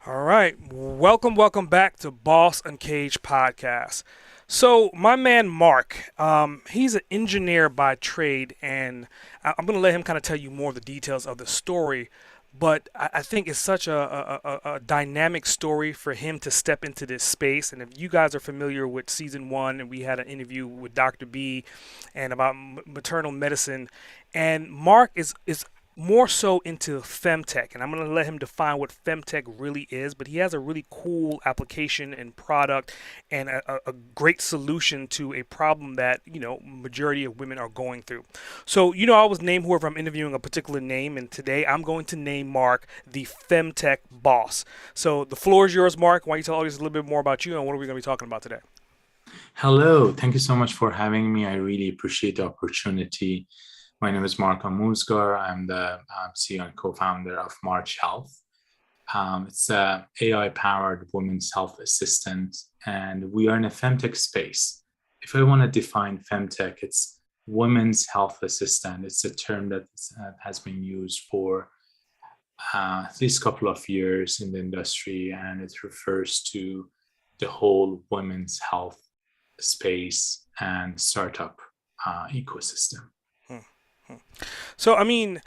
All right. Welcome back to Boss Uncaged podcast. So, my man Mark, he's an engineer by trade, and I'm going to let him kind of tell you more of the details of the story. But I think it's such a dynamic story for him to step into this space. And if you guys are familiar with season one, and we had an interview with Dr. B and about maternal medicine, and Mark is more so into FemTech, and I'm going to let him define what FemTech really is. But he has a really cool application and product, and a great solution to a problem that majority of women are going through. So I always name whoever I'm interviewing a particular name, and today I'm going to name Mark the FemTech boss. So the floor is yours, Mark. Why don't you tell us a little bit more about you and what are we going to be talking about today? Hello, thank you so much for having me. I really appreciate the opportunity. My name is Mark Amouzgar. I'm the CEO and co-founder of March Health. It's a AI-powered women's health assistant, and we are in a femtech space. If I want to define femtech, it's women's health assistant. It's a term that has been used for at least a couple of years in the industry, and it refers to the whole women's health space and startup ecosystem. Hmm, hmm. So, I mean,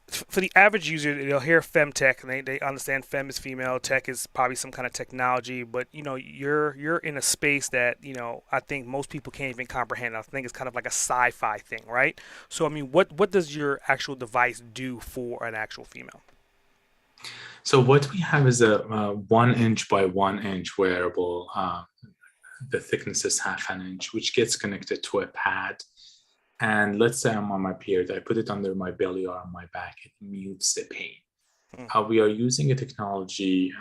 for the average user, they'll hear femtech and they understand fem is female, tech is probably some kind of technology, but you're in a space that I think most people can't even comprehend. I think it's kind of like a sci-fi thing, right? So, I mean, what does your actual device do for an actual female? So what we have is a 1 inch by 1 inch wearable. The thickness is half an inch, which gets connected to a pad. And let's say I'm on my period, I put it under my belly or on my back, it mutes the pain. Hmm, We are using a technology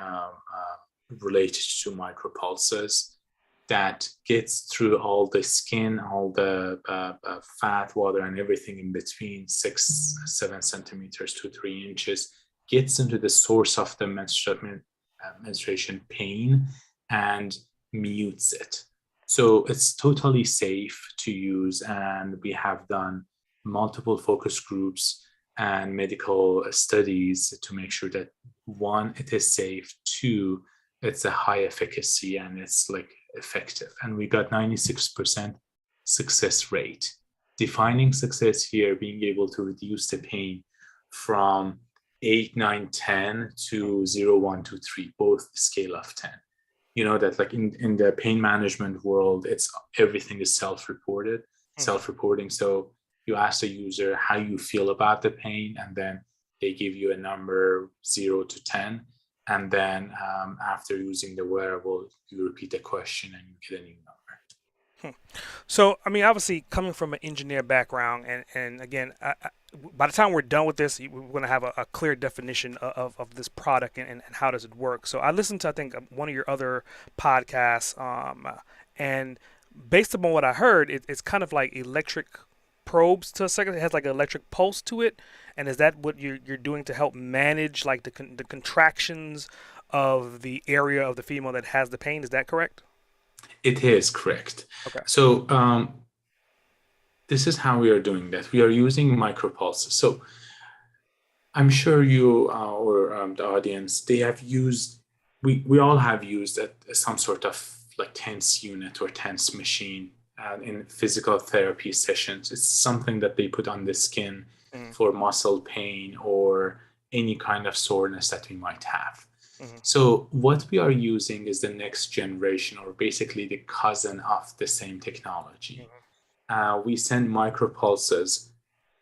related to micropulses that gets through all the skin, all the fat, water, and everything in between 6, 7 centimeters to 3 inches, gets into the source of the menstruation pain and mutes it. So it's totally safe to use, and we have done multiple focus groups and medical studies to make sure that one, it is safe, two, it's a high efficacy and it's like effective. And we got 96% success rate. Defining success here, being able to reduce the pain from 8, 9, 10 to 0, 1, 2, 3, both scale of 10. You know that like in the pain management world, it's everything is hmm. self-reporting. So you ask the user how you feel about the pain, and then they give you a number 0 to 10. And then after using the wearable, you repeat the question and you get a new number. Hmm. So, I mean, obviously, coming from an engineer background, and again, by the time we're done with this, we're going to have a clear definition of this product and how does it work. So, I listened to, I think, one of your other podcasts, and based upon what I heard, it's kind of like electric probes to a second. It has like an electric pulse to it. And is that what you're doing to help manage like the contractions of the area of the female that has the pain? Is that correct? It is correct. Okay. So this is how we are doing that. We are using micropulses. So I'm sure you or the audience, they have used, we all have used some sort of like TENS unit or TENS machine in physical therapy sessions. It's something that they put on the skin Hmm, for muscle pain or any kind of soreness that we might have. hmm, So what we are using is the next generation, or basically the cousin of the same technology. hmm. We send micropulses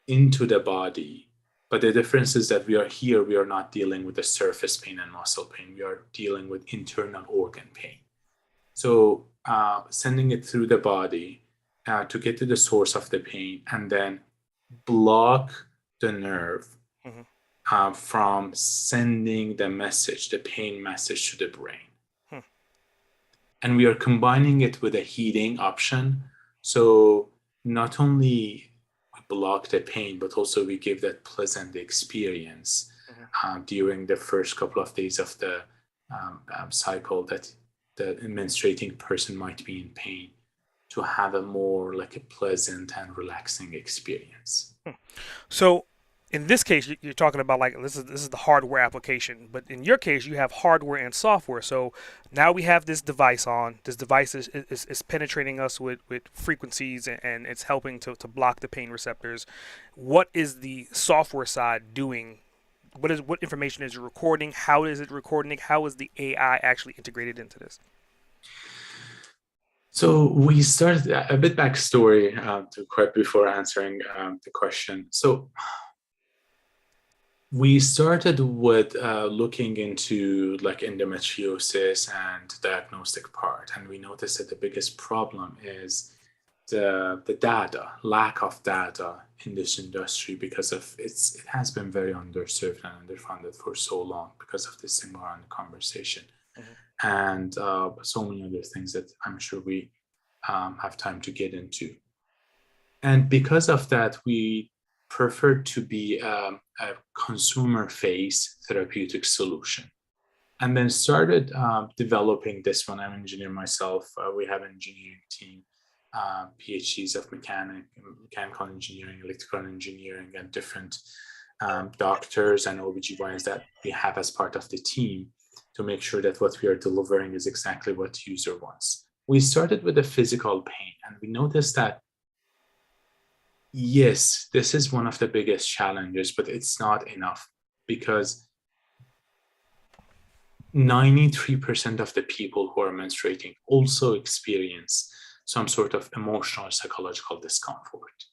into the body. But the difference is that we are not dealing with the surface pain and muscle pain. We are dealing with internal organ pain. So sending it through the body to get to the source of the pain and then block the nerve Hmm. from sending the message, the pain message to the brain. Hmm. And we are combining it with a heating option. So not only we block the pain, but also we give that pleasant experience Hmm. during the first couple of days of the cycle that the menstruating person might be in pain, to have a more like a pleasant and relaxing experience. So in this case, you're talking about like this is the hardware application, but in your case, you have hardware and software. So now we have this device on. This device is penetrating us with frequencies, and it's helping to block the pain receptors. What is the software side doing? What information is it recording? How is it recording? How is the AI actually integrated into this? So we started a bit backstory to quite before answering the question. So we started with looking into like endometriosis and diagnostic part, and we noticed that the biggest problem is the data, lack of data in this industry because of it has been very underserved and underfunded for so long because of this thing around the conversation Mm-hmm. and so many other things that I'm sure we have time to get into. And because of that, we prefer to be a consumer face therapeutic solution. And then started developing this one. I'm an engineer myself. We have an engineering team, PhDs of mechanical engineering, electrical engineering, and different doctors and OBGYNs that we have as part of the team to make sure that what we are delivering is exactly what the user wants. We started with the physical pain, and we noticed that yes, this is one of the biggest challenges, but it's not enough because 93% of the people who are menstruating also experience some sort of emotional or psychological discomfort.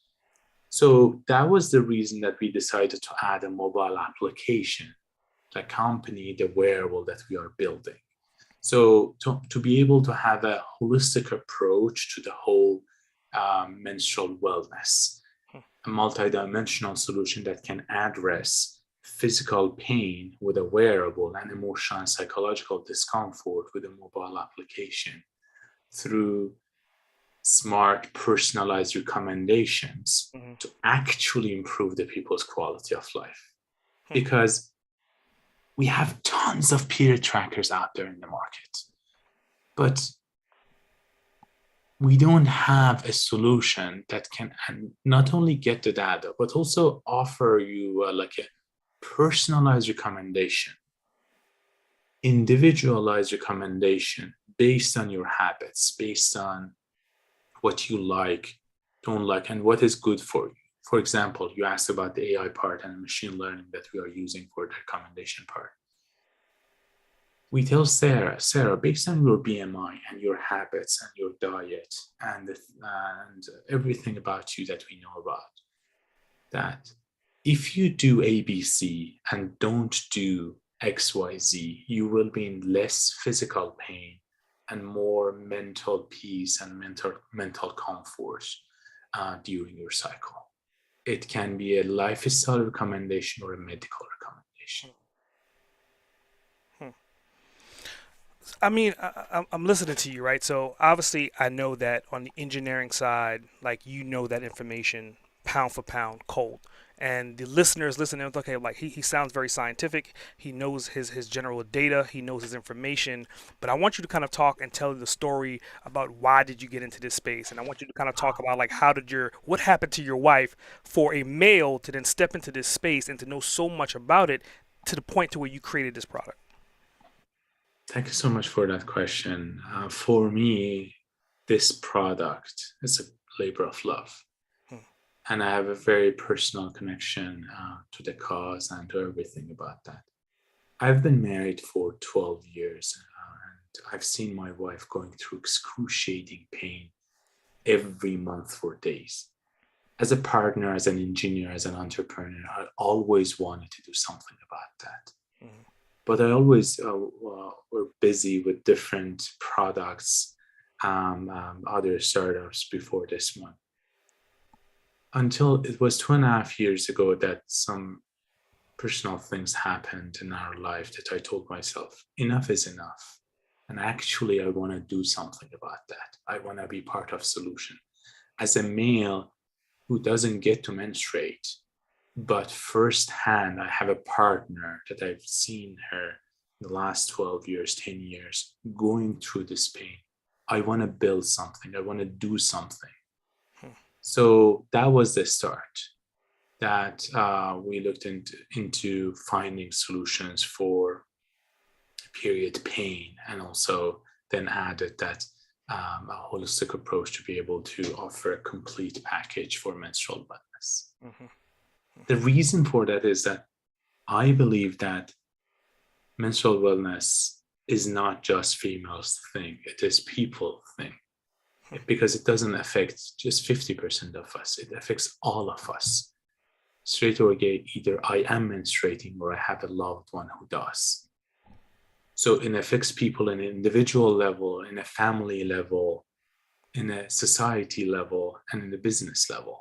So that was the reason that we decided to add a mobile application to accompany the wearable that we are building. So to be able to have a holistic approach to the whole menstrual wellness, a multidimensional solution that can address physical pain with a wearable and emotional and psychological discomfort with a mobile application through smart personalized recommendations Mm-hmm. to actually improve the people's quality of life. Hmm. Because we have tons of peer trackers out there in the market, but we don't have a solution that can not only get the data, but also offer you like a personalized recommendation, individualized recommendation based on your habits, based on what you like, don't like, and what is good for you. For example, you asked about the AI part and machine learning that we are using for the recommendation part. We tell Sarah, based on your BMI and your habits and your diet and everything about you that we know about, that if you do ABC and don't do XYZ, you will be in less physical pain and more mental peace and mental comfort during your cycle. It can be a lifestyle recommendation or a medical recommendation. Hmm. I mean, I'm listening to you, right? So obviously, I know that on the engineering side, like you know that information pound for pound, cold. And the listeners listening, okay, like he sounds very scientific. He knows his general data. He knows his information. But I want you to kind of talk and tell the story about why did you get into this space, and I want you to kind of talk about like what happened to your wife for a male to then step into this space and to know so much about it to the point to where you created this product. Thank you so much for that question. For me, this product is a labor of love. Hmm. And I have a very personal connection to the cause and to everything about that. I've been married for 12 years and I've seen my wife going through excruciating pain every month for days. As a partner, as an engineer, as an entrepreneur, I always wanted to do something about that. Hmm. But I always were busy with different products, other startups before this one. Until it was 2.5 years ago that some personal things happened in our life that I told myself, enough is enough. And actually, I want to do something about that. I want to be part of solution. As a male who doesn't get to menstruate, but firsthand, I have a partner that I've seen her in the last 12 years, 10 years, going through this pain. I want to build something. I want to do something. Hmm. So that was the start. that we looked into finding solutions for period pain, and also then added that a holistic approach to be able to offer a complete package for menstrual wellness. Hmm. The reason for that is that I believe that menstrual wellness is not just females thing, it is people thing, because it doesn't affect just 50% of us, it affects all of us. Straight or gay, either I am menstruating or I have a loved one who does. So it affects people in an individual level, in a family level, in a society level, and in a business level.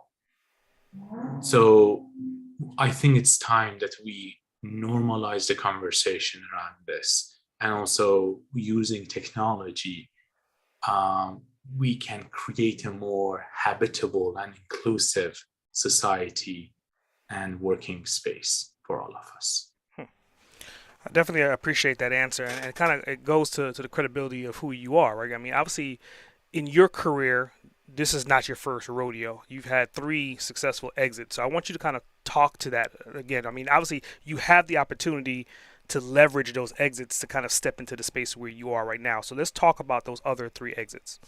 So I think it's time that we normalize the conversation around this, and also using technology, we can create a more habitable and inclusive society and working space for all of us. I definitely appreciate that answer, and it kind of it goes to the credibility of who you are, right? I mean, obviously, in your career, this is not your first rodeo. You've had three successful exits, so I want you to kind of talk to that again. I mean, obviously, you have the opportunity to leverage those exits to kind of step into the space where you are right now. So let's talk about those other three exits.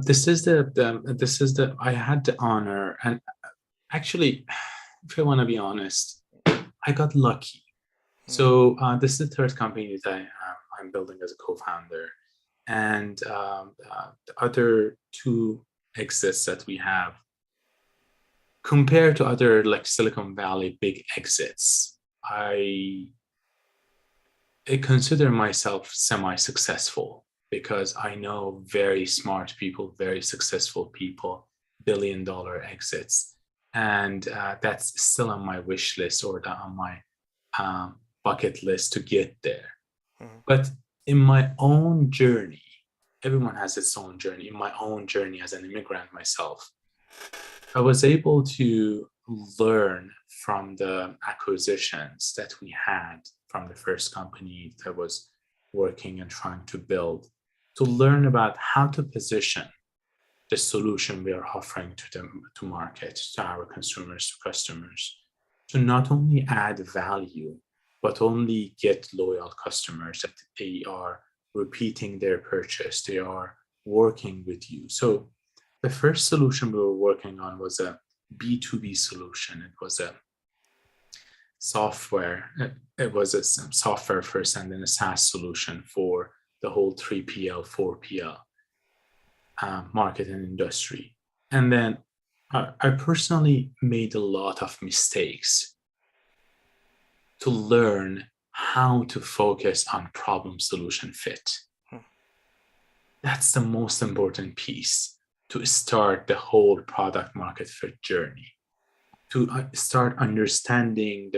This is the I had the honor, and actually, if I want to be honest, I got lucky. Mm, So this is the third company that I'm building as a co-founder, and the other two exits that we have, compared to other like Silicon Valley big exits, I consider myself semi-successful because I know very smart people, very successful people, billion-dollar exits, and that's still on my wish list or on my bucket list to get there. mm, But in my own journey, everyone has its own journey. In my own journey as an immigrant myself, I was able to learn from the acquisitions that we had from the first company that was working and trying to build, to learn about how to position the solution we are offering to them, to market, to our consumers, to customers, to not only add value, but only get loyal customers that they are repeating their purchase, they are working with you. So the first solution we were working on was a B2B solution. It was a software. It was a software first and then a SaaS solution for the whole 3PL, 4PL market and industry. And then I personally made a lot of mistakes to learn how to focus on problem solution fit. mm, That's the most important piece to start the whole product market fit journey, to start understanding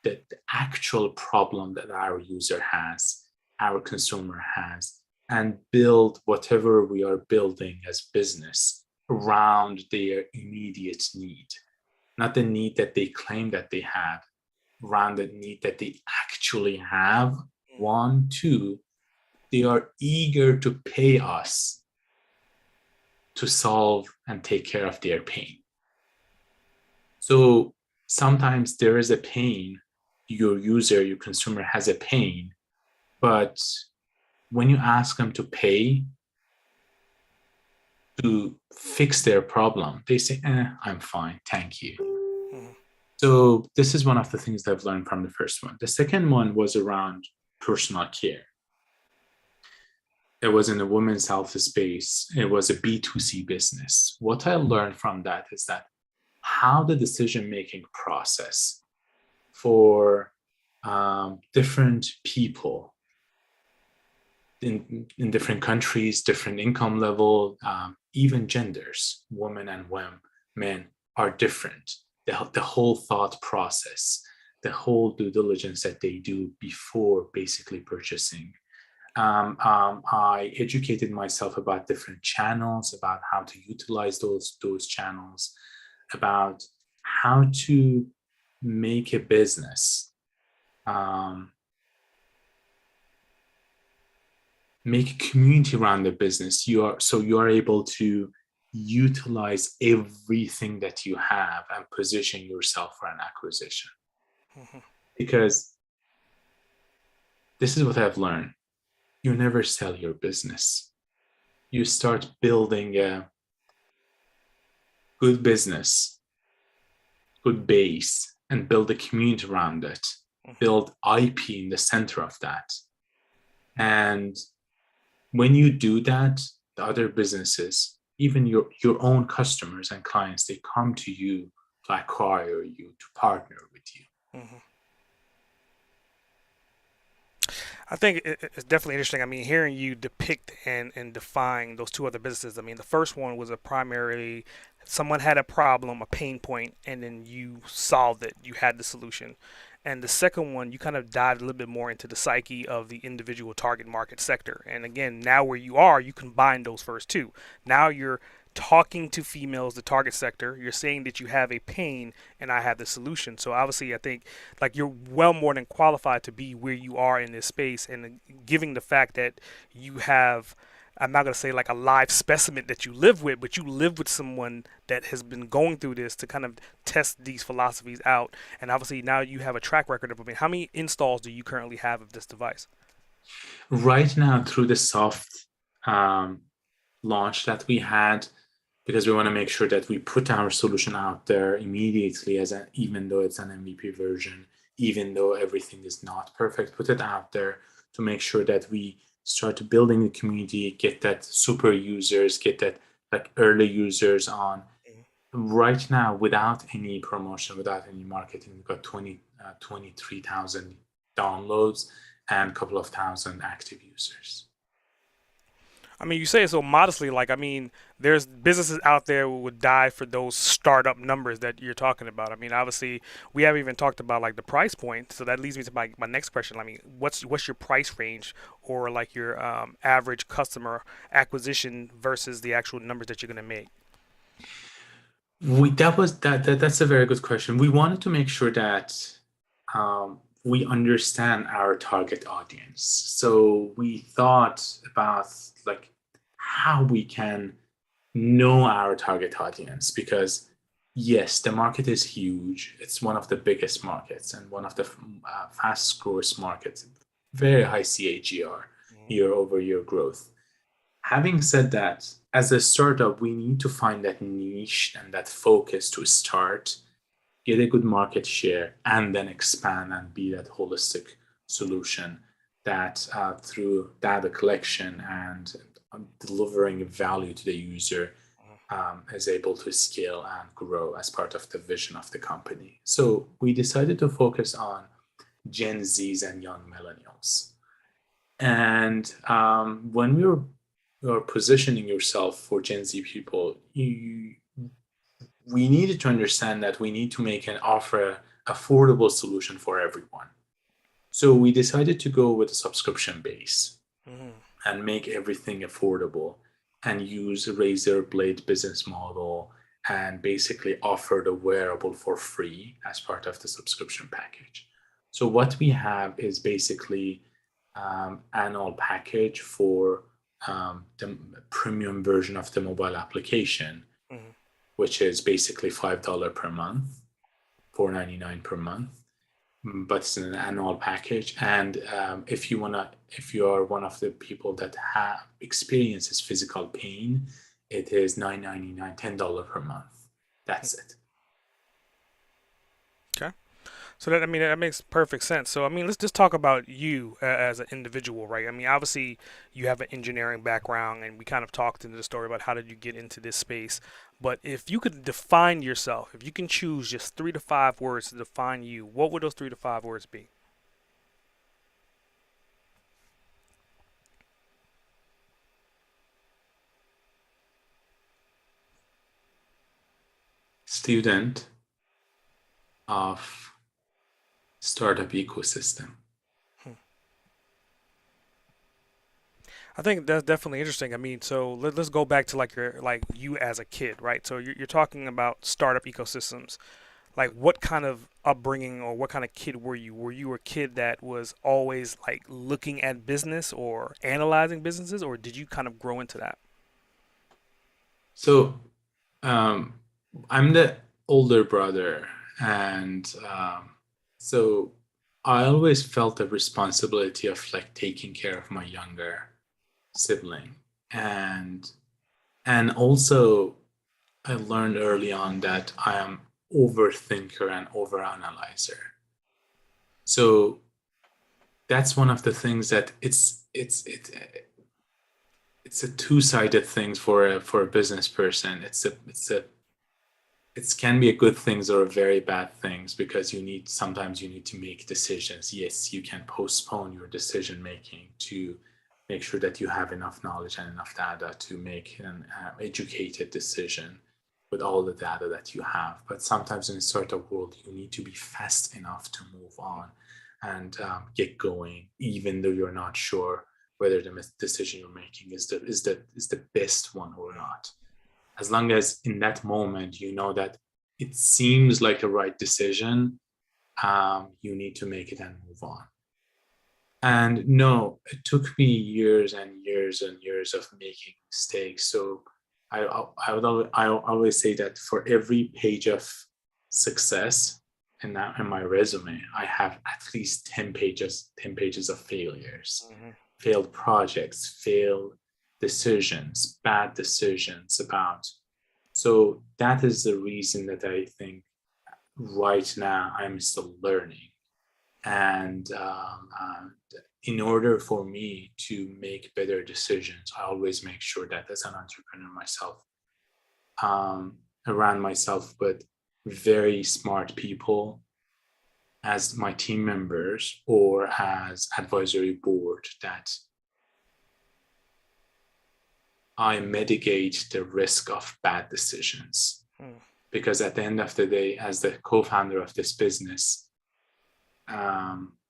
the actual problem that our user has, our consumer has, and build whatever we are building as business around their immediate need, not the need that they claim that they have, around the need that they actually have. One, two, they are eager to pay us to solve and take care of their pain. So sometimes there is a pain, your user, your consumer has a pain, but when you ask them to pay to fix their problem, they say, I'm fine, thank you. mm, So this is one of the things that I've learned from the first one. The second one was around personal care. It was in the women's health space. It was a B2C business. What I learned from that is that how the decision-making process for different people in different countries, different income level, even genders, women and men are different. The whole thought process, the whole due diligence that they do before basically purchasing. I educated myself about different channels, about how to utilize those channels, about how to make a business, um, make a community around the business. You are able to utilize everything that you have and position yourself for an acquisition. Hmm. Because this is what I've learned. You never sell your business. You start building a good business, good base, and build a community around it. Hmm. Build IP in the center of that. And when you do that, the other businesses, even your own customers and clients, they come to you to acquire you, to partner with you. Hmm. I think it's definitely interesting. I mean, hearing you depict and define those two other businesses. I mean, the first one was a primarily someone had a problem, a pain point, and then you solved it. You had the solution. And the second one, you kind of dived a little bit more into the psyche of the individual target market sector. And again, now where you are, you combine those first two. Now you're talking to females, the target sector. You're saying that you have a pain and I have the solution. So obviously, I think like you're well more than qualified to be where you are in this space, and giving the fact that you have, I'm not going to say like a live specimen that you live with, but you live with someone that has been going through this to kind of test these philosophies out. And obviously now you have a track record of, I mean, how many installs do you currently have of this device? Right now, through the soft um, launch that we had, because we want to make sure that we put our solution out there immediately, even though it's an MVP version, even though everything is not perfect, put it out there to make sure that we start building the community, get that super users, get that like early users on. Right now, without any promotion, without any marketing, we've got 23,000 downloads and a couple of thousand active users. I mean, you say it so modestly. Like, I mean, there's businesses out there who would die for those startup numbers that you're talking about. I mean, obviously, we haven't even talked about like the price point. So that leads me to my next question. I mean, what's your price range, or like your average customer acquisition versus the actual numbers that you're gonna make? That's a very good question. We wanted to make sure that we understand our target audience. So we thought about like how we can know our target audience, because yes, the market is huge. It's one of the biggest markets and one of the fastest growth markets. Very high CAGR, Mhm. year over year growth. Having said that, as a startup, we need to find that niche and that focus to start, get a good market share, and then expand and be that holistic solution that through data collection and delivering value to the user is able to scale and grow as part of the vision of the company. So we decided to focus on Gen Zs and young millennials. And when you're positioning yourself for Gen Z people, we needed to understand that we need to make an offer affordable solution for everyone. So we decided to go with a subscription base Mhm. and make everything affordable and use a razor blade business model and basically offer the wearable for free as part of the subscription package. So what we have is basically annual package for the premium version of the mobile application, Mhm. which is basically $5 per month, $4.99 per month, but it's an annual package. And if you are one of the people that have experiences physical pain, it is $9.99, $10 per month. That's it. Okay. So that, I mean, that makes perfect sense. So I mean, let's just talk about you as an individual, right? I mean, obviously you have an engineering background, and we kind of talked into the story about how did you get into this space. But if you could define yourself, if you can choose just 3 to 5 words to define you, what would those 3 to 5 words be? Student of startup ecosystem. Hmm. I think that's definitely interesting. I mean, so let's go back to like your like you as a kid, right? So you're talking about startup ecosystems. Like what kind of upbringing or what kind of kid were you? Were you a kid that was always like looking at business or analyzing businesses, or did you kind of grow into that? So um, I'm the older brother, and so I always felt the responsibility of like taking care of my younger sibling, and also I learned early on that I am overthinker and overanalyzer. So that's one of the things that it's a two-sided thing for a business person. It can be a good things or very bad things because sometimes you need to make decisions. Yes, you can postpone your decision making to make sure that you have enough knowledge and enough data to make an educated decision with all the data that you have. But sometimes in a startup world, you need to be fast enough to move on and get going, even though you're not sure whether the decision you're making is the best one or not. As long as in that moment you know that it seems like a right decision, you need to make it and move on. And no, it took me years and years and years of making mistakes. So I always say that for every page of success in my resume, I have at least 10 pages of failures, Hmm. failed projects, failed decisions, bad decisions about. So that is the reason that I think right now I'm still learning. And in order for me to make better decisions, I always make sure that as an entrepreneur myself, around myself with very smart people as my team members or as advisory board, that I mitigate the risk of bad decisions. Hmm. Because at the end of the day, as the co-founder of this business,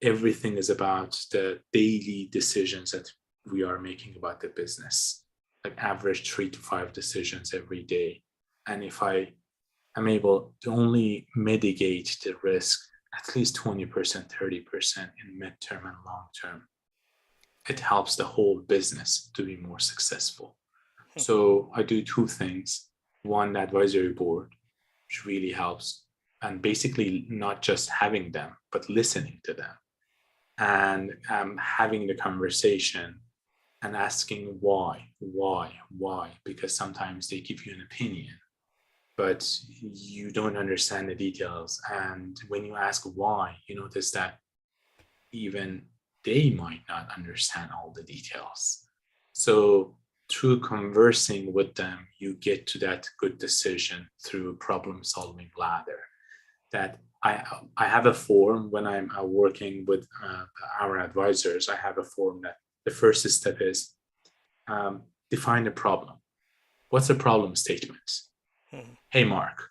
everything is about the daily decisions that we are making about the business, like average 3 to 5 decisions every day. And if I am able to only mitigate the risk at least 20%, 30% in midterm and long term, it helps the whole business to be more successful. So I do two things. One, the advisory board, which really helps, and basically not just having them, but listening to them and having the conversation and asking why, because sometimes they give you an opinion, but you don't understand the details. And when you ask why, you notice that even they might not understand all the details. So through conversing with them, you get to that good decision through problem solving ladder. That I have a form when I'm working with our advisors. I have a form that the first step is define a problem. What's the problem statement? Hmm. Hey, Mark,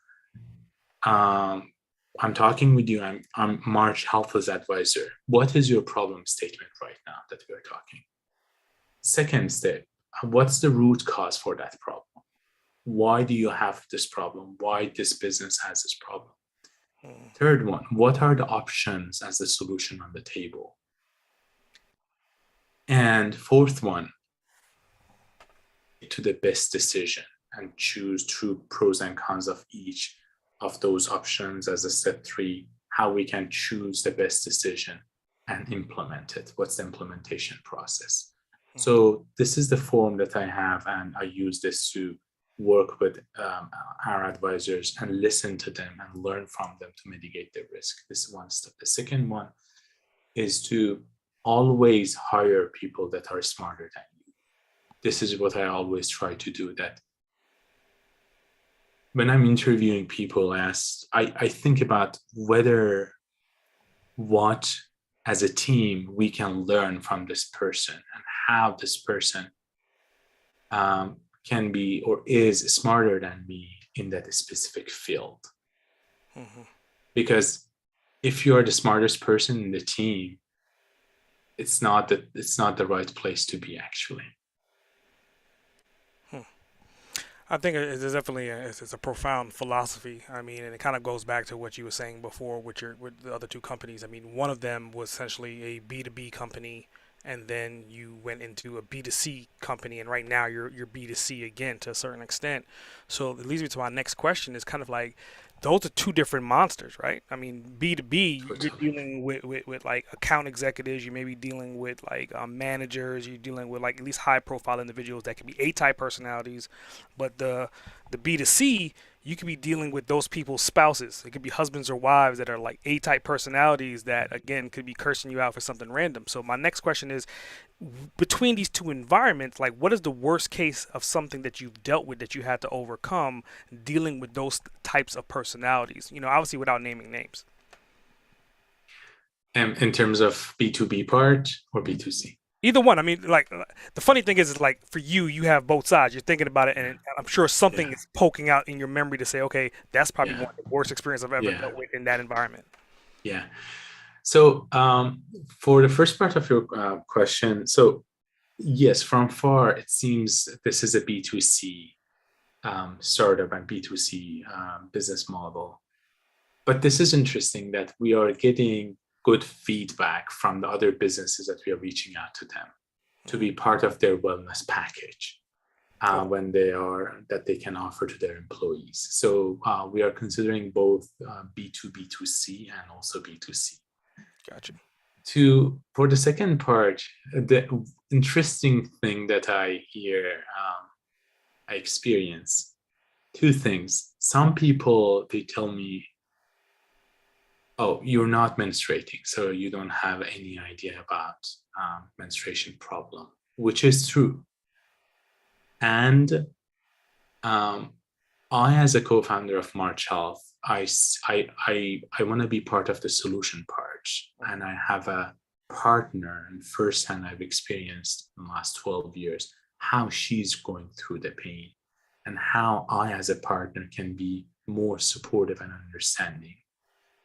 um, I'm talking with you. I'm March Health's advisor. What is your problem statement right now that we are talking? Second step, what's the root cause for that problem? Why do you have this problem? Why this business has this problem? Hmm. Third one, what are the options as the solution on the table? And fourth one, to the best decision and choose true pros and cons of each of those options as a step three, how we can choose the best decision and implement it. What's the implementation process? So this is the form that I have, and I use this to work with our advisors and listen to them and learn from them to mitigate the risk. This is one step. The second one is to always hire people that are smarter than you. This is what I always try to do. That when I'm interviewing people, I think about whether what as a team we can learn from this person and how this person can be or is smarter than me in that specific field. Hmm. Because if you are the smartest person in the team, it's not the right place to be actually. I think it's definitely it's a profound philosophy. I mean, and it kind of goes back to what you were saying before with the other two companies. I mean, one of them was essentially a B2B company, and then you went into a B2C company, and right now you're B2C again to a certain extent. So it leads me to my next question is kind of like those are two different monsters, right? I mean, B2B, you're Totally. dealing with like account executives, you may be dealing with like managers, you're dealing with like at least high profile individuals that can be A-type personalities, but the B2C, you could be dealing with those people's spouses. It could be husbands or wives that are like A-type personalities that again could be cursing you out for something random. So my next question is, between these two environments, like what is the worst case of something that you've dealt with that you had to overcome dealing with those types of personalities? Obviously without naming names. And in terms of B2B part or B2C? Either one. I mean, like the funny thing is like for you, you have both sides. You're thinking about it, and I'm sure something Yeah, is poking out in your memory to say, okay, that's probably yeah, one of the worst experience I've ever yeah, dealt with in that environment. yeah. So, for the first part of your question, so yes, from far it seems this is a B2C startup and B2C business model. But this is interesting that we are getting good feedback from the other businesses that we are reaching out to them to Mm-hmm. be part of their wellness package Okay, when they are that they can offer to their employees. So we are considering both B2B2C and also B2C. gotcha. To for the second part, the interesting thing that I hear, I experience two things. Some people they tell me, "Oh, you're not menstruating, so you don't have any idea about menstruation problem," which is true. And um, I, as a co-founder of March Health, I want to be part of the solution part, and I have a partner, and firsthand I've experienced in the last 12 years how she's going through the pain, and how I, as a partner, can be more supportive and understanding.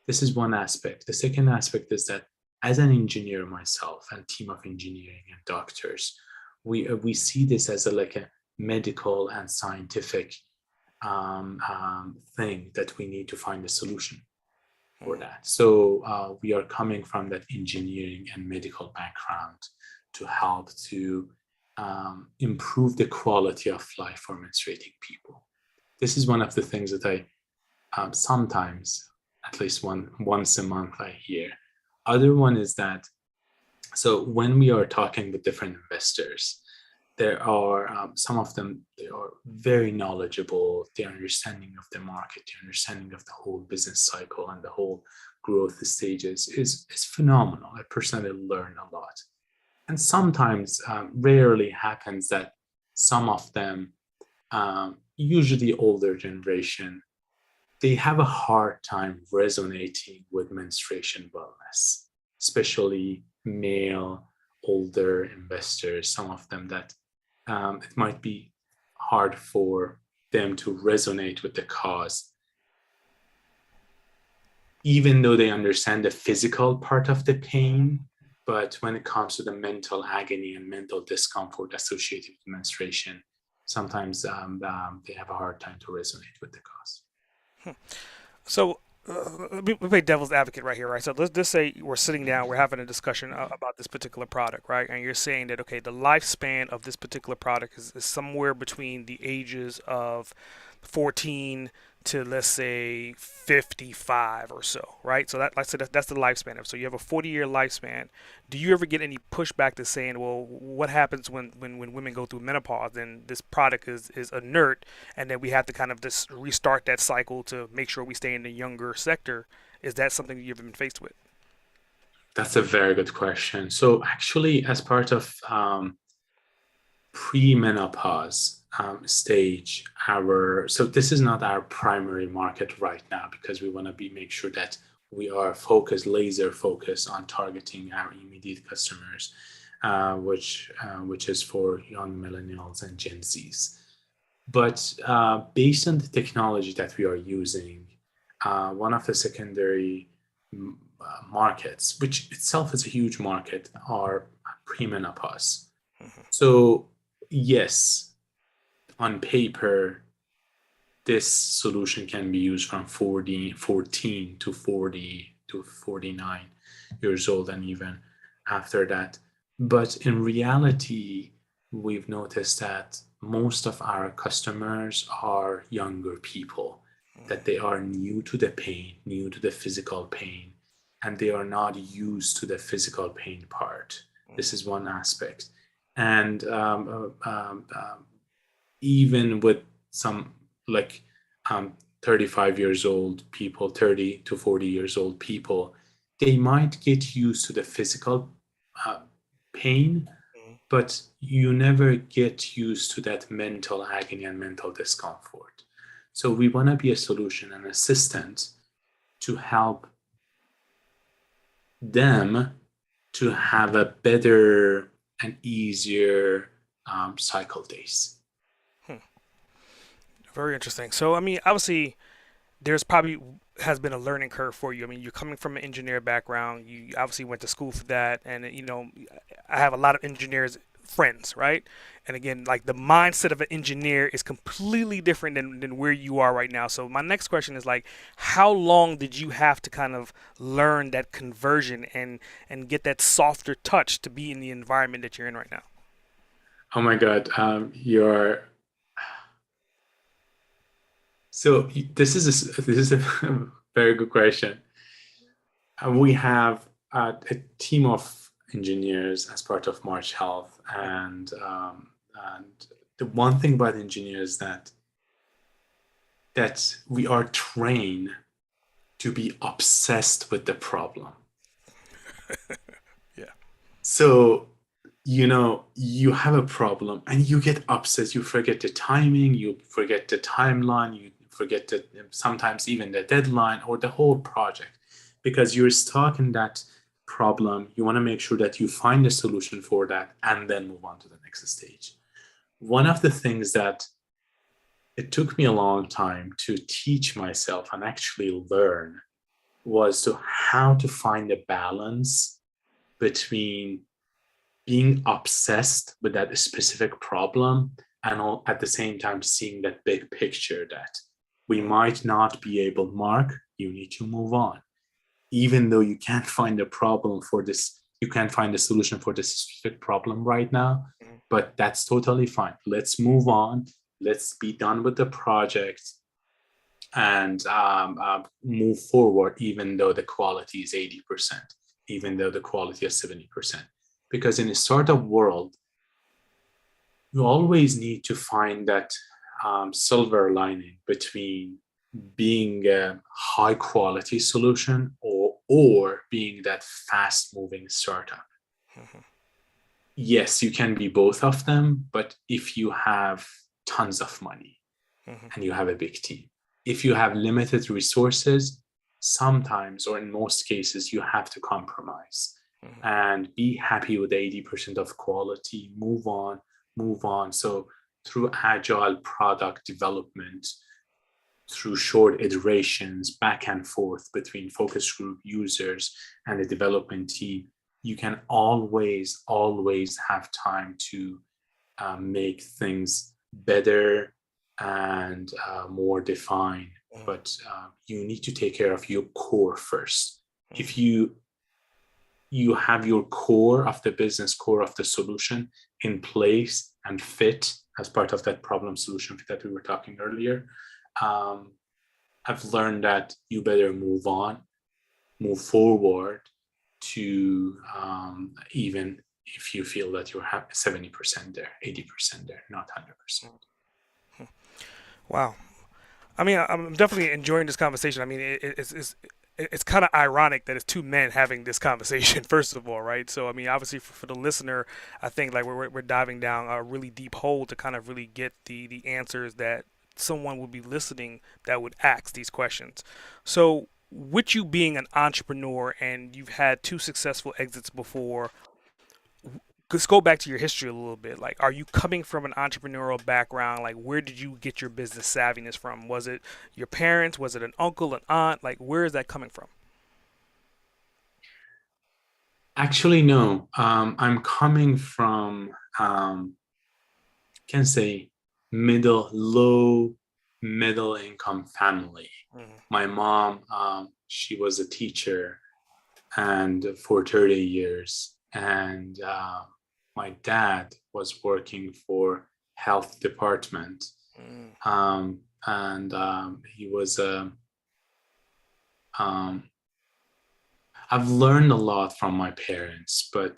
This is one aspect. The second aspect is that as an engineer myself and team of engineering and doctors, we see this as like a medical and scientific thing that we need to find a solution for Mm-hmm. that. So we are coming from that engineering and medical background to help to improve the quality of life for menstruating people. This is one of the things that I sometimes, at least once a month, I hear. Other one is that so when we are talking with different investors, there are some of them they are very knowledgeable, their understanding of the market, their understanding of the whole business cycle and the whole growth stages is phenomenal. I personally learn a lot. And sometimes rarely happens that some of them, usually older generation, they have a hard time resonating with menstruation wellness, especially male older investors, some of them that it might be hard for them to resonate with the cause, even though they understand the physical part of the pain. But when it comes to the mental agony and mental discomfort associated with menstruation, sometimes they have a hard time to resonate with the cause. So we play devil's advocate right here, right? So let's just say we're sitting down, we're having a discussion about this particular product, right? And you're saying that okay, the lifespan of this particular product is somewhere between the ages of 14 to let's say 55 or so, right? So that, like I said, that's the lifespan of. So you have a 40-year lifespan. Do you ever get any pushback to saying, well, what happens when women go through menopause? Then this product is inert, and then we have to kind of just restart that cycle to make sure we stay in the younger sector. Is that something you've been faced with? That's a very good question. So actually, as part of pre-menopause stage, our so this is not our primary market right now because we want to be make sure that we are focused, laser focused on targeting our immediate customers, which is for young millennials and Gen Zs. But based on the technology that we are using, one of the secondary markets, which itself is a huge market, are premenopause. So, yes, on paper, this solution can be used from 14 to 40 to 49 years old, and even after that. But in reality, we've noticed that most of our customers are younger people, that they are new to the pain, new to the physical pain, and they are not used to the physical pain part. This is one aspect. And even with some like 35 years old people, 30 to 40 years old people, they might get used to the physical uh, pain, but you never get used to that mental agony and mental discomfort. So we want to be a solution and assistant to help them to have a better and easier cycle days. Hmm. Very interesting. So, I mean, obviously, there's probably has been a learning curve for you. I mean, you're coming from an engineer background. You obviously went to school for that, and I have a lot of engineers friends, right? And again, like the mindset of an engineer is completely different than where you are right now. So my next question is like, how long did you have to kind of learn that conversion and get that softer touch to be in the environment that you're in right now? Oh my God, you're so this is a very good question. We have a team of engineers as part of March Health, and the one thing about engineers that we are trained to be obsessed with the problem. Yeah. So, you have a problem and you get upset. You forget the timing, you forget the timeline, you forget sometimes even the deadline or the whole project because you're stuck in that problem. You want to make sure that you find a solution for that and then move on to the next stage. One of the things that it took me a long time to teach myself and actually learn was to how to find a balance between being obsessed with that specific problem and at the same time seeing that big picture that we might not be able, Mark, you need to move on. Even though you can't find a problem for this, you can't find a solution for this specific problem right now, but that's totally fine. Let's move on. Let's be done with the project and move forward, even though the quality is 80%, even though the quality is 70%. Because in a startup world, you always need to find that silver lining between being a high quality solution or being that fast moving startup. Mhm. Yes, you can be both of them, but if you have tons of money Mhm. and you have a big team, if you have limited resources, sometimes or in most cases, you have to compromise Mhm. and be happy with 80% of quality, move on, move on. So through agile product development, through short iterations back and forth between focus group users and the development team, you can always have time to make things better and more defined. Mhm. But you need to take care of your core first. Mhm. If you have your core of the business, core of the solution in place and fit as part of that problem solution that we were talking earlier, um, I've learned that you better move on, move forward to even if you feel that you're 70% there, 80% there, not 100%. Wow. I mean, I'm definitely enjoying this conversation. I mean, it's kind of ironic that it's two men having this conversation. First of all, right? So, I mean, obviously for the listener, I think like we're diving down a really deep hole to kind of really get the answers that someone would be listening that would ask these questions. So, with you being an entrepreneur and you've had two successful exits before, let's go back to your history a little bit. Like, are you coming from an entrepreneurial background? Like, where did you get your business savviness from? Was it your parents? Was it an uncle, an aunt? Like, where is that coming from? Actually, no. I'm coming from, can say, low middle income family. Mm-hmm. My mom, she was a teacher and for 30 years, and my dad was working for health department, Mm. and he was um, I've learned a lot from my parents, but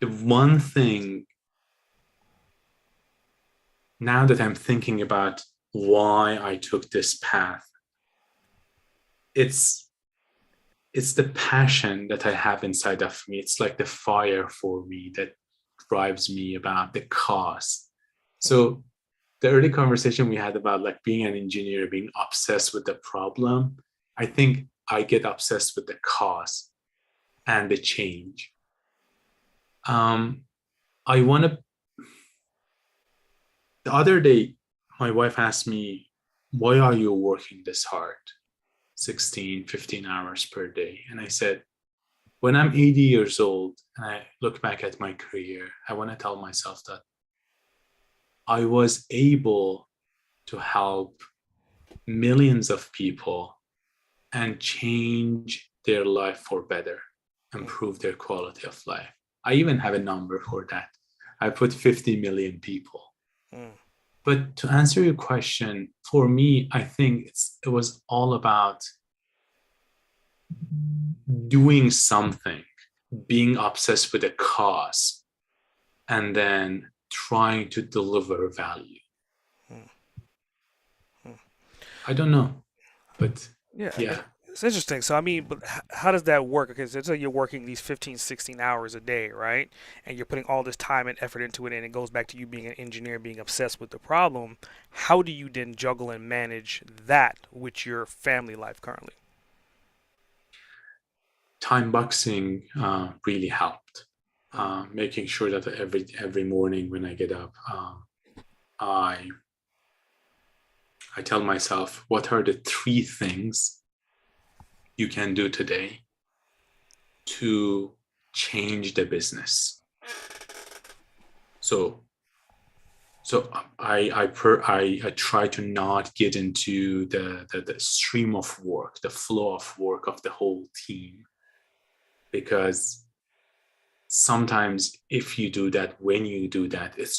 the one thing now that I'm thinking about why I took this path, it's it's the passion that I have inside of me. It's like the fire for me that drives me about the cause. So the early conversation we had about like being an engineer, being obsessed with the problem, I think I get obsessed with the cause and the change. Um, I want to. The other day, my wife asked me, "Why are you working this hard, 16, 15 hours per day?" And I said, when I'm 80 years old and I look back at my career, I want to tell myself that I was able to help millions of people and change their life for better, improve their quality of life. I even have a number for that. I put 50 million people. Mm. But to answer your question, for me, I think it was all about doing something, being obsessed with a cause, and then trying to deliver value. Mm. Mm. I don't know, but Yeah, yeah. it's interesting. So, I mean, but how does that work? Okay, so it's like you're working these 15, 16 hours a day, right? And you're putting all this time and effort into it, and it goes back to you being an engineer, being obsessed with the problem. How do you then juggle and manage that with your family life currently? Time boxing really helped. Mm. Making sure that every morning when I get up, I I tell myself what are the three things you can do today to change the business. So I try to not get into the stream of work, the flow of work of the whole team, because sometimes if you do that, when you do that, it's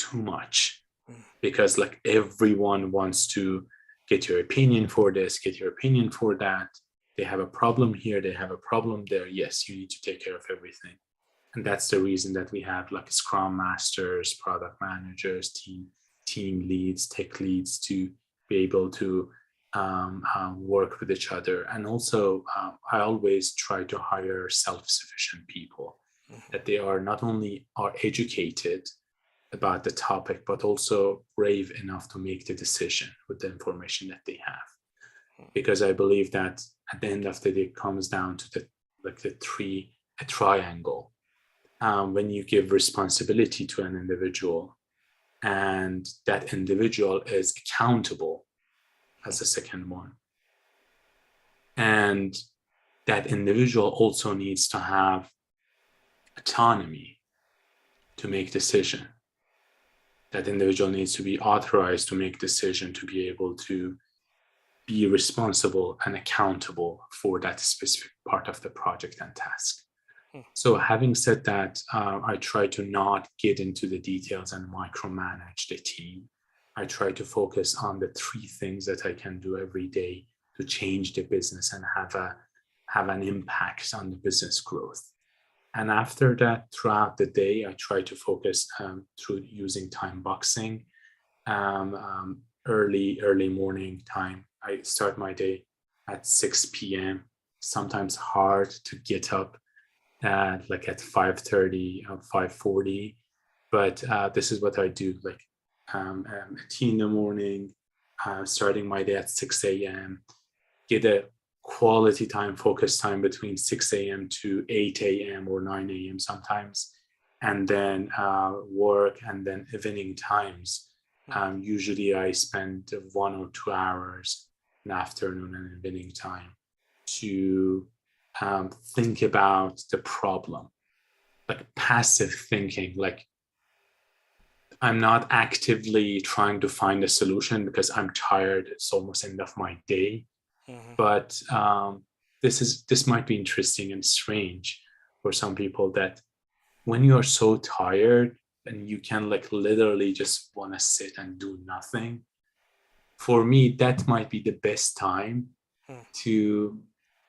too much, Mm. because like everyone wants to get your opinion for this, get your opinion for that. They have a problem here, they have a problem there. Yes, you need to take care of everything. And that's the reason that we have like scrum masters, product managers, team leads, tech leads, to be able to work with each other. And also I always try to hire self-sufficient people, that they are not only are educated about the topic, but also brave enough to make the decision with the information that they have. Because I believe that at the end of the day, it comes down to a triangle. When you give responsibility to an individual, and that individual is accountable as the second one, and that individual also needs to have autonomy to make decision. That individual needs to be authorized to make decision, to be able to be responsible and accountable for that specific part of the project and task. Mm. So having said that, I try to not get into the details and micromanage the team. I try to focus on the three things that I can do every day to change the business and have an impact on the business growth. And after that, throughout the day, I try to focus through using time boxing, early morning time. I start my day at 6 p.m. Sometimes hard to get up at like at 5:30 or 5:40, but this is what I do. Like a tea in the morning, starting my day at 6 a.m. Get a quality time, focus time between 6 a.m. to 8 a.m. or 9 a.m. sometimes, and then work, and then evening times. Usually I spend 1 or 2 hours in afternoon and evening time to think about the problem, like passive thinking. Like I'm not actively trying to find a solution because I'm tired. It's almost end of my day. Mm-hmm. But this might be interesting and strange. for some people, that when you are so tired and you can like literally just want to sit and do nothing, for me that might be the best time Hmm. to,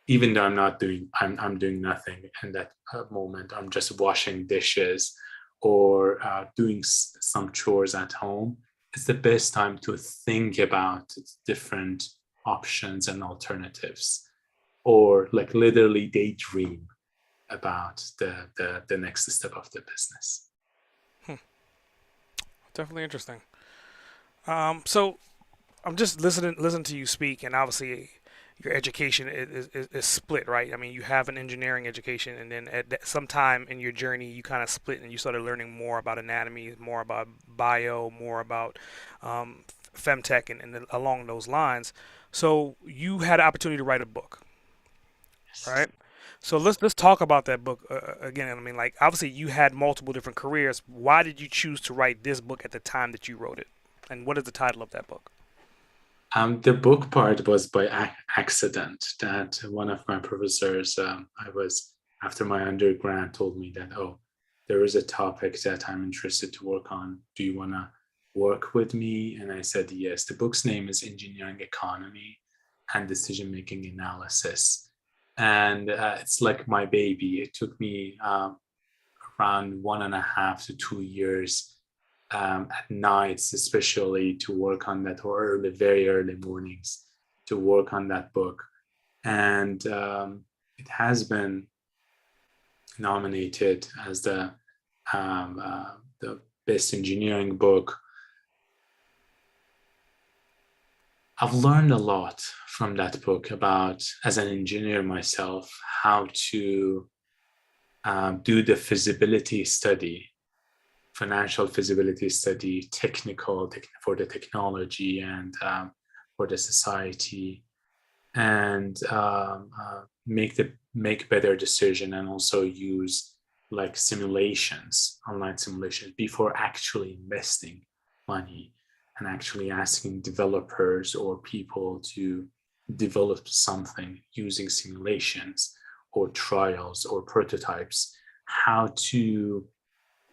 even though I'm doing nothing in that moment, I'm just washing dishes or doing some chores at home, it's the best time to think about different options and alternatives, or like literally daydream about the next step of the business. Hmm. Definitely interesting. So I'm just listening to you speak, and obviously your education is split, right? I mean, you have an engineering education, and then at some time in your journey, you kind of split and you started learning more about anatomy, more about bio, more about femtech, and then along those lines. So you had the opportunity to write a book, Yes. right? So let's talk about that book again. I mean, like obviously you had multiple different careers. Why did you choose to write this book at the time that you wrote it? And what is the title of that book? The book part was by accident. That one of my professors, I was after my undergrad, told me that, oh, there is a topic that I'm interested to work on. Do you want to work with me? And I said yes. The book's name is Engineering Economy and Decision Making Analysis, and it's like my baby. It took me around 1.5 to 2 years at nights, especially to work on that, or early, very early mornings to work on that book. And it has been nominated as the best engineering book. I've learned a lot from that book about, as an engineer myself, how to do the feasibility study, financial feasibility study, technical for the technology and for the society, and make better decision, and also use like simulations, online simulations, before actually investing money and actually asking developers or people to develop something using simulations or trials or prototypes, how to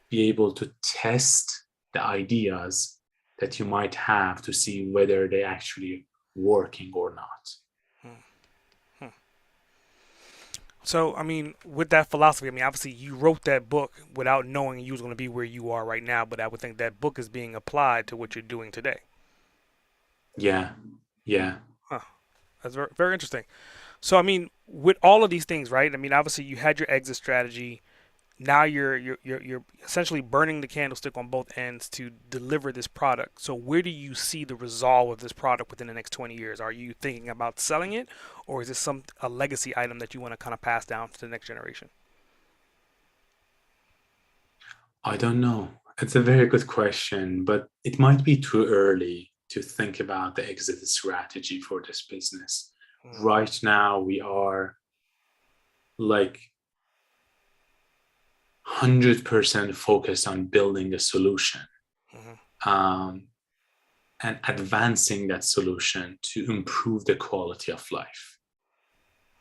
be able to test the ideas that you might have to see whether they actually working or not. Hmm. Hmm. So, I mean, with that philosophy, I mean, obviously you wrote that book without knowing you was going to be where you are right now, but I would think that book is being applied to what you're doing today. Yeah, yeah. Huh. That's very, very interesting. So, I mean, with all of these things, right? I mean, obviously you had your exit strategy. Now you're essentially burning the candlestick on both ends to deliver this product. So, where do you see the resolve of this product within the next 20 years? Are you thinking about selling it, or is this some a legacy item that you want to kind of pass down to the next generation? I don't know. It's a very good question, but it might be too early to think about the exit strategy for this business. Mm-hmm. Right now, we are like 100% focused on building a solution, Mm-hmm. um, and advancing that solution to improve the quality of life.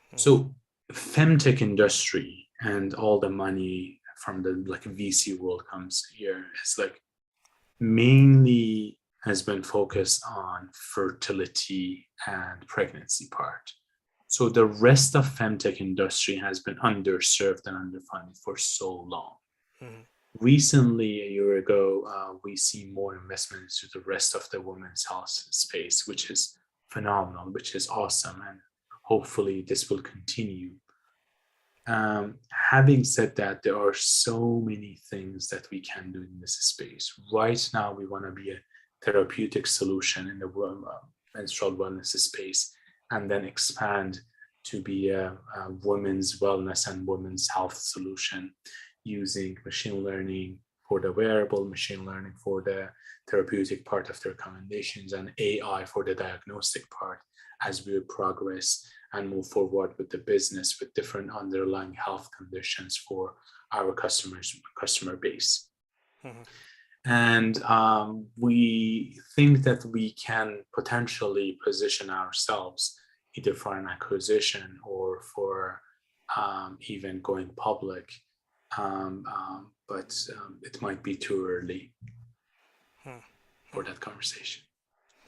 Mm-hmm. So, femtech industry and all the money from the like VC world comes here. It's like mainly has been focused on fertility and pregnancy part. So the rest of femtech industry has been underserved and underfunded for so long. Mm-hmm. Recently, a year ago, we see more investment into the rest of the women's health space, which is phenomenal, which is awesome, and hopefully this will continue. Having said that, there are so many things that we can do in this space. Right now, we want to be a therapeutic solution in the menstrual wellness space, and then expand to be a women's wellness and women's health solution using machine learning for the wearable, machine learning for the therapeutic part of the recommendations, and AI for the diagnostic part as we progress and move forward with the business with different underlying health conditions for our customer base. Mm-hmm. And we think that we can potentially position ourselves either for an acquisition or for even going public. But it might be too early Hmm. for that conversation.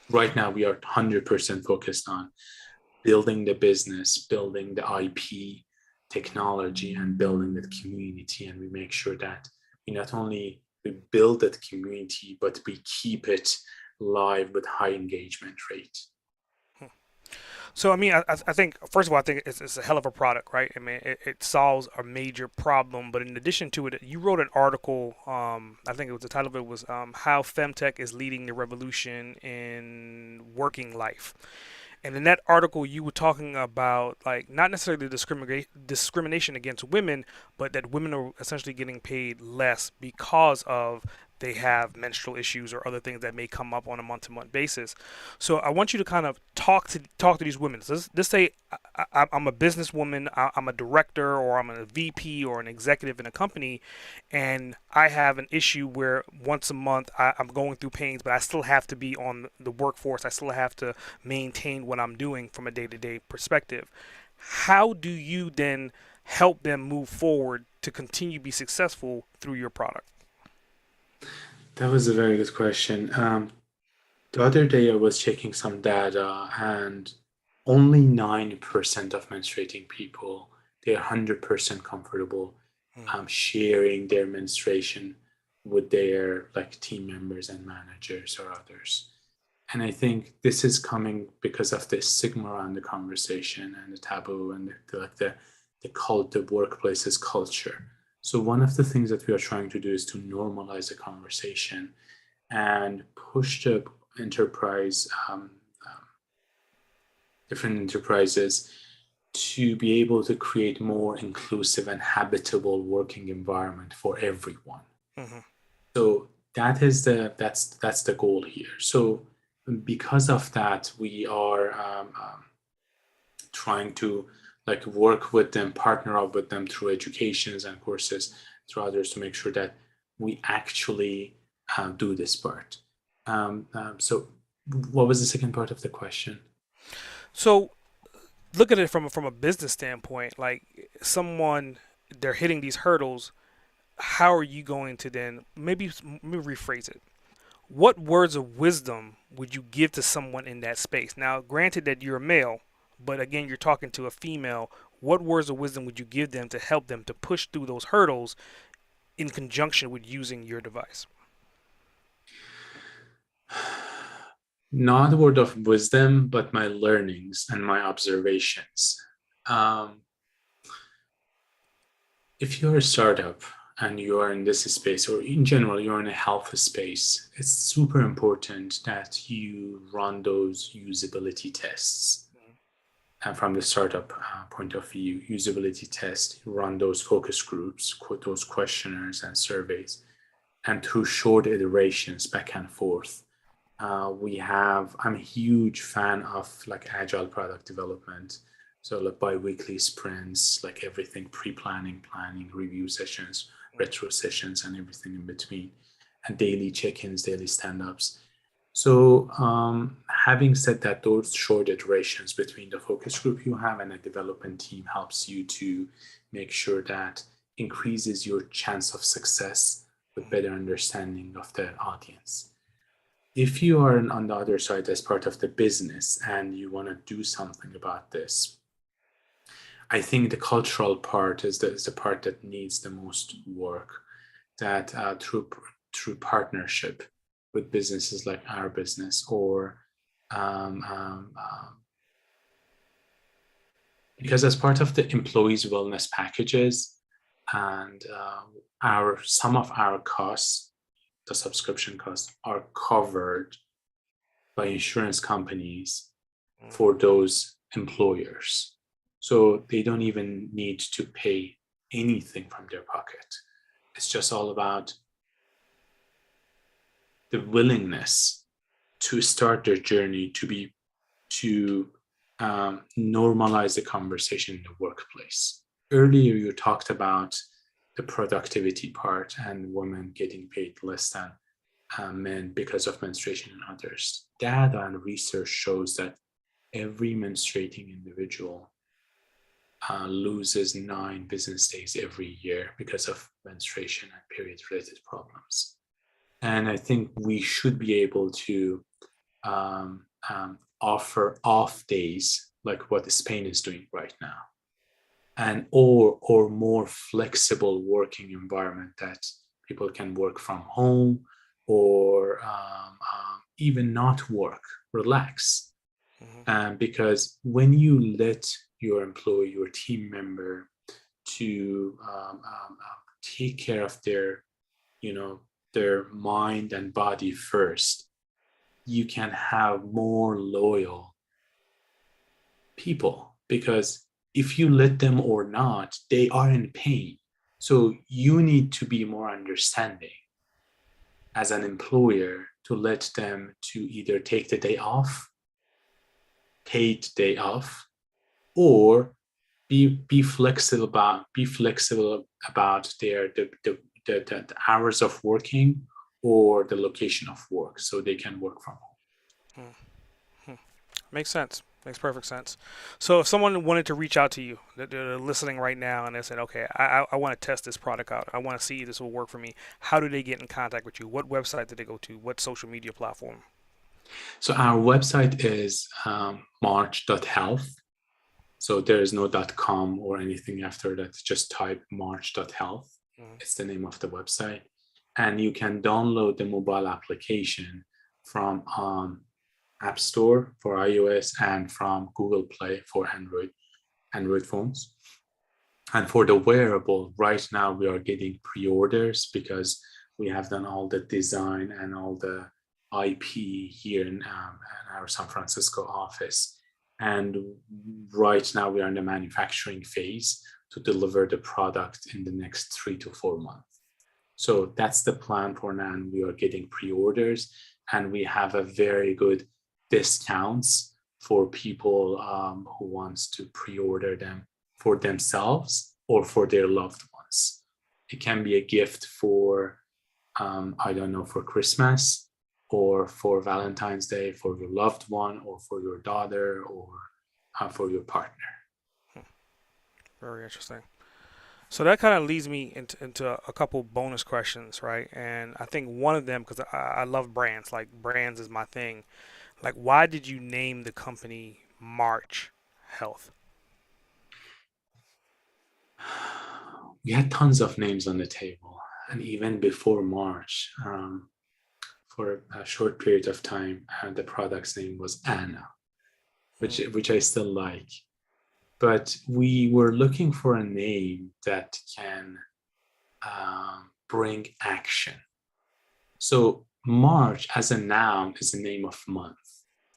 Right now, we are 100% focused on building the business, building the IP technology, and building the community. And we make sure that we not only we build that community, but we keep it live with high engagement rate. So I mean, I think first of all, I think it's a hell of a product, right? I mean, it solves a major problem. But in addition to it, you wrote an article. I think it was the title of it was "How FemTech is Leading the Revolution in Working Life." And in that article, you were talking about like not necessarily discrimination against women, but that women are essentially getting paid less because of they have menstrual issues or other things that may come up on a month-to-month basis. So I want you to kind of talk to these women. So let's say I'm a businesswoman, I'm a director, or I'm a VP or an executive in a company, and I have an issue where once a month I'm going through pains, but I still have to be on the workforce. I still have to maintain what I'm doing from a day-to-day perspective. How do you then help them move forward to continue to be successful through your product? That was a very good question. The other day, I was checking some data, and only 9% of menstruating people, they're 100% comfortable Mm, sharing their menstruation with their like team members and managers or others. And I think this is coming because of the stigma around the conversation and the taboo and the cult, the workplace's culture. So one of the things that we are trying to do is to normalize the conversation and push the enterprise, different enterprises, to be able to create more inclusive and habitable working environment for everyone. mhm. So that's the goal here. So because of that, we are trying to like work with them, partner up with them through educations and courses, through others to make sure that we actually do this part. So, what was the second part of the question? So look at it from a business standpoint. Like someone, they're hitting these hurdles. How are you going to then maybe rephrase it? What words of wisdom would you give to someone in that space? Now, granted that you're a male, but again, you're talking to a female. What words of wisdom would you give them to help them to push through those hurdles in conjunction with using your device? Not a word of wisdom, but my learnings and my observations. Um, if you're a startup and you are in this space, or in general, you're in a health space, it's super important that you run those usability tests. And from the startup point of view, usability tests, run those focus groups, those questionnaires and surveys, and through short iterations back and forth. I'm a huge fan of like agile product development. So like bi-weekly sprints, like everything pre-planning, planning, review sessions, retro sessions, and everything in between, and daily check-ins, daily stand-ups. So having said that, those short iterations between the focus group you have and a development team helps you to make sure that increases your chance of success with better understanding of the audience. If you are on the other side as part of the business and you want to do something about this, I think the cultural part is the part that needs the most work. That through partnership with businesses like our business, or um, um, um, because as part of the employees' wellness packages and our some of our costs, the subscription costs, are covered by insurance companies for those employers. So they don't even need to pay anything from their pocket. It's just all about the willingness to start their journey to normalize the conversation in the workplace. Earlier, you talked about the productivity part and women getting paid less than men because of menstruation and others. Data and research shows that every menstruating individual loses 9 business days every year because of menstruation and period related problems. And I think we should be able to offer off days like what Spain is doing right now, and or more flexible working environment that people can work from home or even not work, relax. Hmm. Because when you let your employee, your team member, to take care of their, you know, their mind and body first, you can have more loyal people, because if you let them or not, they are in pain. So you need to be more understanding as an employer to let them to either take the day off, paid day off, or be flexible about the hours of working or the location of work, so they can work from home. Makes sense. Makes perfect sense. So if someone wanted to reach out to you, they're listening right now, and they said, "Okay, I want to test this product out. I want to see if this will work for me." How do they get in contact with you? What website did they go to? What social media platform? So our website is march.health. So there is no .com or anything after that. Just type march.health. Mm. It's the name of the website. And you can download the mobile application from App Store for iOS and from Google Play for Android phones. And for the wearable, right now we are getting pre-orders because we have done all the design and all the IP here in our San Francisco office. And right now we are in the manufacturing phase to deliver the product in the next 3 to 4 months. So that's the plan for now. And we are getting pre-orders, and we have a very good discounts for people who wants to pre-order them for themselves or for their loved ones. It can be a gift for, I don't know, for Christmas or for Valentine's Day for your loved one or for your daughter or for your partner. Very interesting. So that kind of leads me into a couple bonus questions, right? And I think one of them, because I love brands, like brands is my thing. Like, why did you name the company March Health? We had tons of names on the table, and even before March, for a short period of time, the product's name was Anna, Mm. which I still like. But we were looking for a name that can bring action. So March as a noun is a name of month,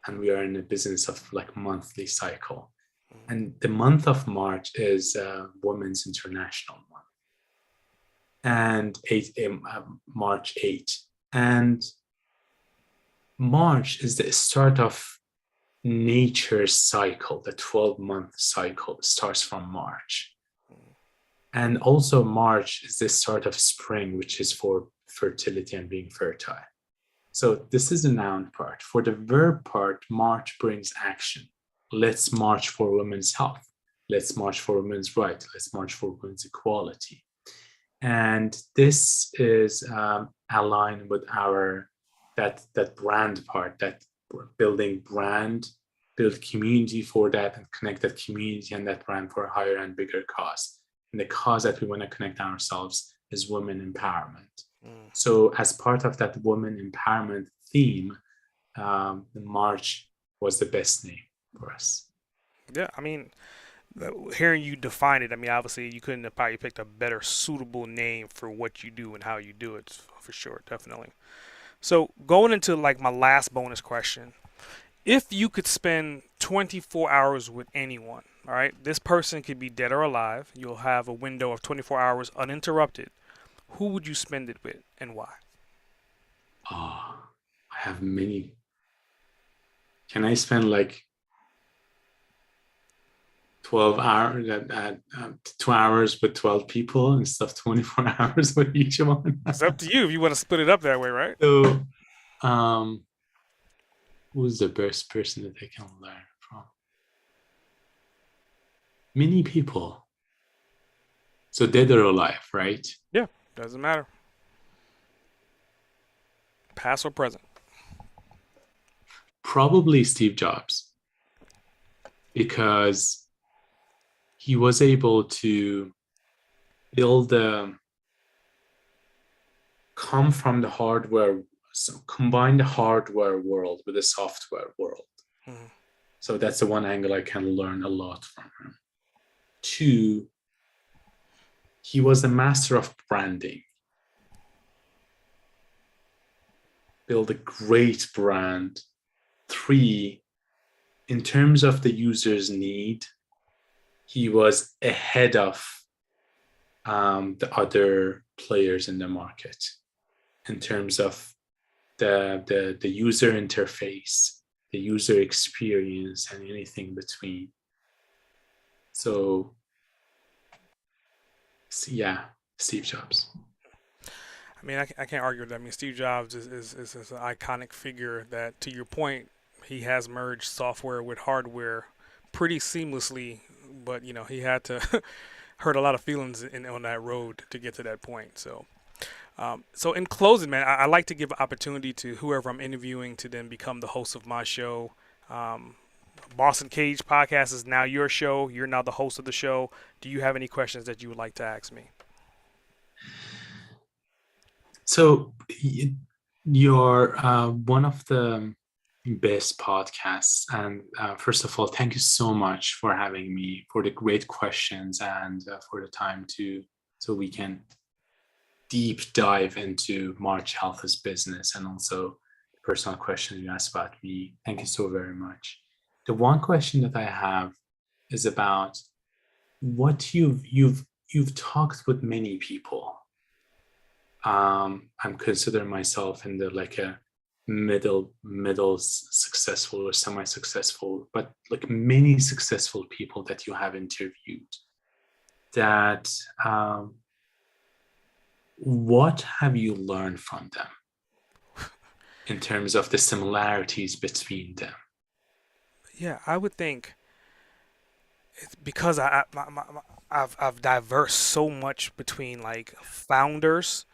and we are in the business of like monthly cycle. And the month of March is Women's International Month, and March 8. And March is the start of nature's cycle. The 12-month cycle starts from March. And also March is the start of spring, which is for fertility and being fertile. So this is the noun part. For the verb part, march brings action. Let's march for women's health. Let's march for women's rights. Let's march for women's equality. And this is aligned with our that brand part, that building brand, build community for that, and connect that community and that brand for a higher and bigger cause. And the cause that we want to connect ourselves is women empowerment. Mm. So as part of that women empowerment theme, the March was the best name for us. Yeah, I mean, hearing you define it, I mean, obviously you couldn't have probably picked a better suitable name for what you do and how you do it, for sure, definitely. So going into like my last bonus question, if you could spend 24 hours with anyone, all right, this person could be dead or alive. You'll have a window of 24 hours uninterrupted. Who would you spend it with and why? Oh, I have many. Can I spend like 12 hours, 2 hours with 12 people instead of 24 hours with each one? It's up to you if you want to split it up that way, right? So, um, who's the best person that I can learn from? Many people. So dead or alive, right? Yeah, doesn't matter. Past or present. Probably Steve Jobs, because he was able to build the come from the hardware, so combine the hardware world with the software world. Mhm. So that's the one angle I can learn a lot from him. Two, he was a master of branding, build a great brand. Three, in terms of the user's need, he was ahead of the other players in the market in terms of the user interface, the user experience, and anything between. So yeah, Steve Jobs. I mean, I can't argue with that. I mean, Steve Jobs is an iconic figure that, to your point, he has merged software with hardware pretty seamlessly, but he had to hurt a lot of feelings on that road to get to that point. So in closing, man, I like to give opportunity to whoever I'm interviewing to then become the host of my show. Um, Boston Cage podcast is now your show. You're now the host of the show. Do you have any questions that you would like to ask me? So you're one of the best podcasts. And first of all, thank you so much for having me, for the great questions, and for the time to so we can deep dive into March Health's business and also the personal questions you asked about me. Thank you so very much. The one question that I have is about what you've talked with many people. I'm considering myself in the like a middle successful or semi successful, but like many successful people that you have interviewed. That what have you learned from them in terms of the similarities between them? Yeah, I would think it's because I've diverse so much between like founders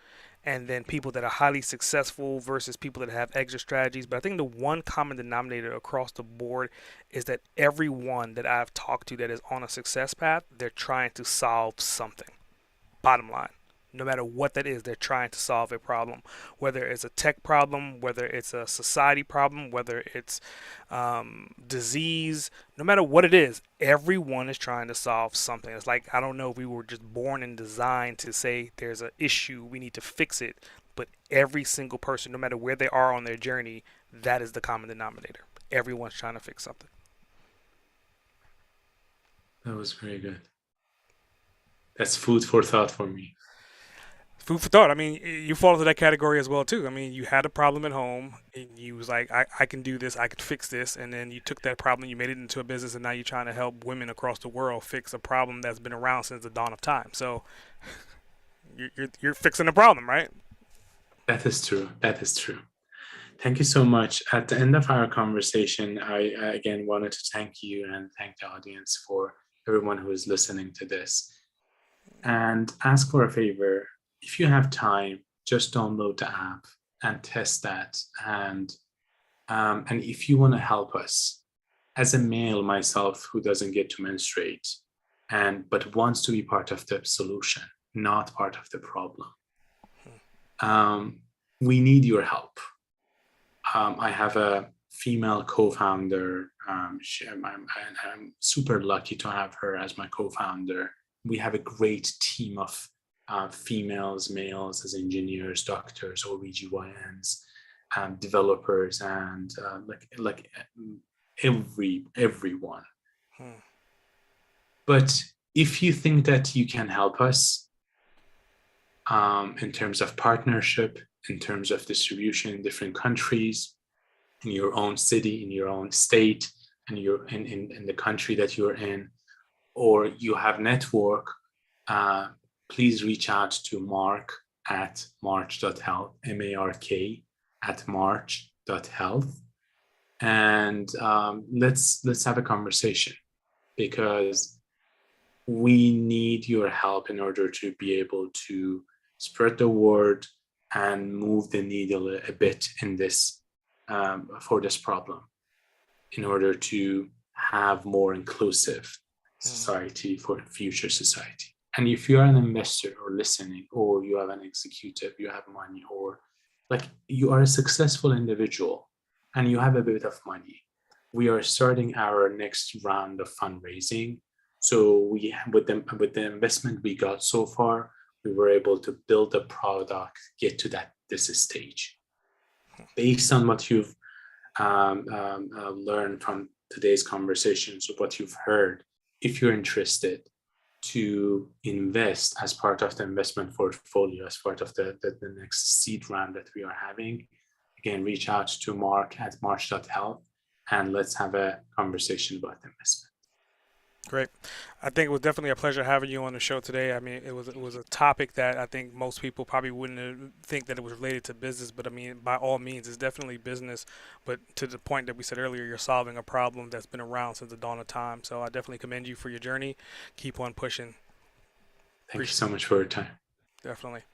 and then people that are highly successful versus people that have exit strategies. But I think the one common denominator across the board is that everyone that I've talked to that is on a success path, they're trying to solve something. Bottom line. No matter what that is, they're trying to solve a problem. Whether it's a tech problem, whether it's a society problem, whether it's disease, no matter what it is, everyone is trying to solve something. It's like, I don't know if we were just born and designed to say there's an issue, we need to fix it. But every single person, no matter where they are on their journey, that is the common denominator. Everyone's trying to fix something. That was very good. That's food for thought for me. Food for thought. I mean, you fall into that category as well too. I mean, you had a problem at home, and you was like, I can do this, I can fix this, and then you took that problem, you made it into a business, and now you're trying to help women across the world fix a problem that's been around since the dawn of time. So you're fixing a problem, right? That is true. That is true. Thank you so much. At the end of our conversation, I again wanted to thank you and thank the audience for everyone who is listening to this. And ask for a favor. If you have time, just download the app and test that. And if you want to help us, as a male myself who doesn't get to menstruate and but wants to be part of the solution, not part of the problem, um, we need your help. I have a female co-founder. I'm super lucky to have her as my co-founder. We have a great team of females, males as engineers, doctors, OBGYNs, developers, and everyone. Hmm. But if you think that you can help us in terms of partnership, in terms of distribution in different countries, in your own city, in your own state, and you're in the country that you're in, or you have network, please reach out to Mark at march.health, MARK at march.health, and let's have a conversation because we need your help in order to be able to spread the word and move the needle a bit in this for this problem in order to have more inclusive Mhm. society for future society. And if you're an investor or listening, or you have an executive, you have money, or like you are a successful individual and you have a bit of money, we are starting our next round of fundraising. So we, with the investment we got so far, we were able to build a product, get to that this stage. Based on what you've learn from today's conversations, what you've heard, if you're interested to invest as part of the investment portfolio, as part of the next seed round that we are having, again, reach out to Mark at march.health and let's have a conversation about investment. Great. I think it was definitely a pleasure having you on the show today. I mean, it was a topic that I think most people probably wouldn't think that it was related to business, but I mean, by all means, it's definitely business. But to the point that we said earlier, you're solving a problem that's been around since the dawn of time. So I definitely commend you for your journey. Keep on pushing. Thank you Appreciate so much for your time. definitely.